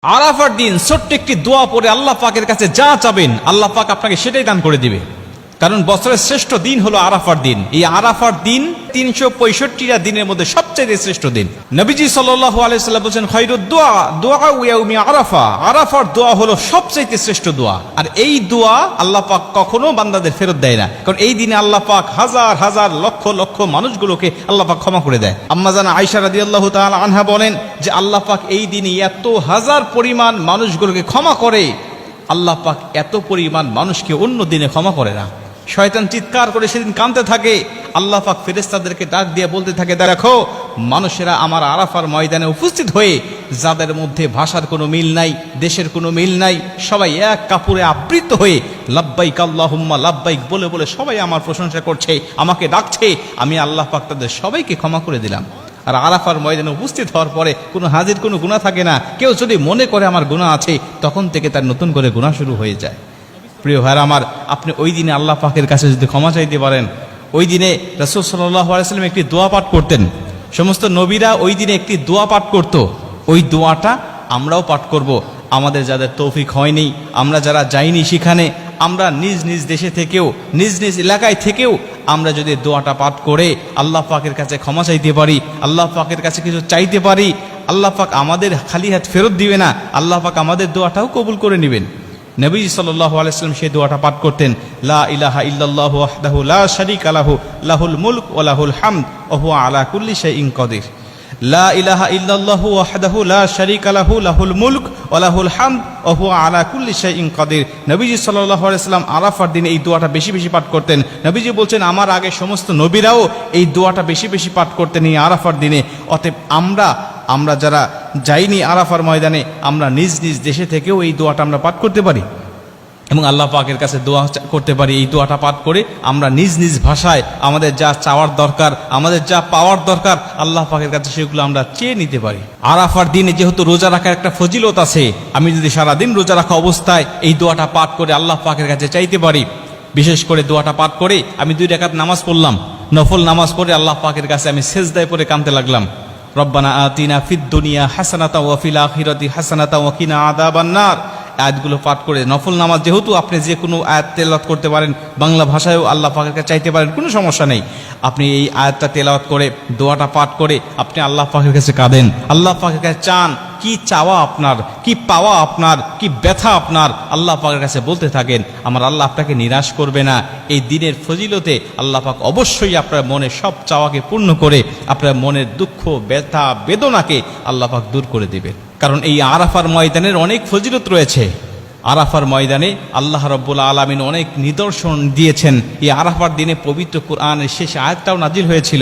আরাফার দিন ছোট্ট একটি দোয়া পড়ে আল্লাহ পাকের কাছে যা চাবেন আল্লাহ পাক আপনাকে সেটাই দান করে দিবে। কারণ বছরের শ্রেষ্ঠ দিন হলো আরাফার দিন। এই আরাফার দিন ৩৬৫টা দিনের মধ্যে সবচেয়ে শ্রেষ্ঠ দিন। নবীজি সাল্লাল্লাহু আলাইহি ওয়াসাল্লাম বলেন, খায়রুদ দুআ দুআ ইয়াউমি আরাফা। আরাফার দোয়া হলো সবচেয়ে শ্রেষ্ঠ দোয়া। আর এই দোয়া আল্লাহ পাক কখনো বান্দাদের ফেরত দেয় না, কারণ এই দিনে আল্লাহ পাক হাজার হাজার লক্ষ লক্ষ মানুষগুলোকে আল্লাহ পাক ক্ষমা করে দেয়। আম্মা জান আয়েশা রাদিয়াল্লাহু তাআলা আনহা বলেন যে আল্লাহ পাক এই দিনে এত হাজার পরিমাণ মানুষগুলোকে ক্ষমা করে, আল্লাহ পাক এত পরিমাণ মানুষকে অন্য দিনে ক্ষমা করে না। শয়তান চিৎকার করে সেদিন কাঁদতে থাকে, আল্লাহ পাক ফেরেশতাদেরকে ডাক দিয়ে বলতে থাকে, দেখো মানুষেরা আমার আরাফার ময়দানে উপস্থিত হয়ে যাদের মধ্যে ভাষার কোনো মিল নাই, দেশের কোনো মিল নাই, সবাই এক কাপড়ে আবৃত হয়ে লাব্বাইক আল্লাহুম্মা লাব্বাইক বলে বলে সবাই আমার প্রশংসা করছে, আমাকে ডাকছে। আমি আল্লাহ পাক তাদের সবাইকে ক্ষমা করে দিলাম। আর আরাফার ময়দানে উপস্থিত হওয়ার পরে কোনো হাজির কোনো গুনাহ থাকে না। কেউ যদি মনে করে আমার গুনাহ আছে, তখন থেকে তার নতুন করে গুনাহ শুরু হয়ে যায়। প্রিয় ভাইরা আমার, আপনি ওই দিনে আল্লাহ পাকের কাছে যদি ক্ষমা চাইতে পারেন, ওই দিনে রাসূল সাল্লাল্লাহু আলাইহি ওয়াসাল্লাম একটি দোয়া পাঠ করতেন। সমস্ত নবীরা ওই দিনে একটি দোয়া পাঠ করত। ওই দোয়াটা আমরাও পাঠ করব। আমাদের যাদের তৌফিক হয়নি, আমরা যারা যাইনি সেখানে, আমরা নিজ নিজ দেশে থেকেও, নিজ নিজ এলাকায় থেকেও আমরা যদি দোয়াটা পাঠ করে আল্লাহ পাকের কাছে ক্ষমা চাইতে পারি, আল্লাহ পাকের কাছে কিছু চাইতে পারি, আল্লাহ পাক আমাদের খালি হাত ফেরত দিবে না, আল্লাহ পাক আমাদের দোয়াটাও কবুল করে নেবেন। নবী সাল্লাল্লাহু আলাইহি ওয়াসাল্লাম সেই দোয়াটা পাঠ করতেন, লা ইলাহা ইল্লাল্লাহু ওয়াহদাহু লা শারীকা লাহু লাহুল মুলক ওয়া লাহুল হামদ ওয়া হুয়া আলা কুল্লি শাইইন কাদির। লা ইলাহা ইল্লাল্লাহু ওয়াহদাহু লা শারীকা লাহু লাহুল মুলক ওয়া লাহুল হামদ ওয়া হুয়া আলা কুল্লি শাইইন কাদির। নবীজি সাল্লাল্লাহু আলাইহি ওয়াসাল্লাম আরাফার দিনে এই দোয়াটা বেশি বেশি পাঠ করতেন। নবীজি বলছেন, আমার আগে সমস্ত নবীরাও এই দোয়াটা বেশি বেশি পাঠ করতেন এই আরাফার দিনে। অতএব আমরা যারা যাইনি আরাফার ময়দানে, আমরা নিজ নিজ দেশে থেকেও এই দোয়াটা আমরা পাঠ করতে পারি এবং আল্লাহ পাকের কাছে দোয়া করতে পারি। এই দোয়াটা পাঠ করে আমরা নিজ নিজ ভাষায় আমাদের যা চাওয়ার দরকার, আমাদের যা পাওয়ার দরকার, আল্লাহ পাকের কাছে সেগুলো আমরা চেয়ে নিতে পারি। আরাফার দিনে যেহেতু রোজা রাখার একটা ফজিলত আছে, আমি যদি সারাদিন রোজা রাখা অবস্থায় এই দোয়াটা পাঠ করে আল্লাহ পাকের কাছে চাইতে পারি, বিশেষ করে দোয়াটা পাঠ করে আমি 2 রাকাত নামাজ পড়লাম, নফল নামাজ পড়ে আল্লাহ পাকের কাছে আমি সেজদায় পড়ে কাঁদতে লাগলাম, রব্বানা আতিনা ফিদ দুনিয়া হাসানাতাও ওয়া ফিল আখিরাতি হাসানাতাও ওয়া কিনা আযাবান নার। আয়াতগুলো পাঠ করে, নফল নামাজ যেহেতু আপনি যে কোনো আয়াত তেলাওয়াত করতে পারেন, বাংলা ভাষায়ও আল্লাহ পাকের কাছে চাইতে পারেন, কোনো সমস্যা নেই। আপনি এই আয়াতটা তেলাওয়াত করে দোয়াটা পাঠ করে আপনি আল্লাহ পাকের কাছে কাঁদেন, আল্লাহ পাকের কাছে চান, কি চাওয়া আপনার, কি পাওয়া আপনার, কি ব্যথা আপনার, আল্লাহ পাকের কাছে বলতে থাকেন। আমার আল্লাহ আপনাকে নিরাশ করবে না। এই দিনের ফজিলতে আল্লাহ পাক অবশ্যই আপনার মনের সব চাওয়াকে পূর্ণ করে আপনার মনের দুঃখ, ব্যথা, বেদনাকে আল্লাহ পাক দূর করে দেবেন। কারণ এই আরাফার ময়দানের অনেক ফজিলত রয়েছে। আরাফার ময়দানে আল্লাহ রাব্বুল আলামিন অনেক নিদর্শন দিয়েছেন। এই আরাফার দিনে পবিত্র কুরআনের শেষ আয়াতটাও নাজিল হয়েছিল।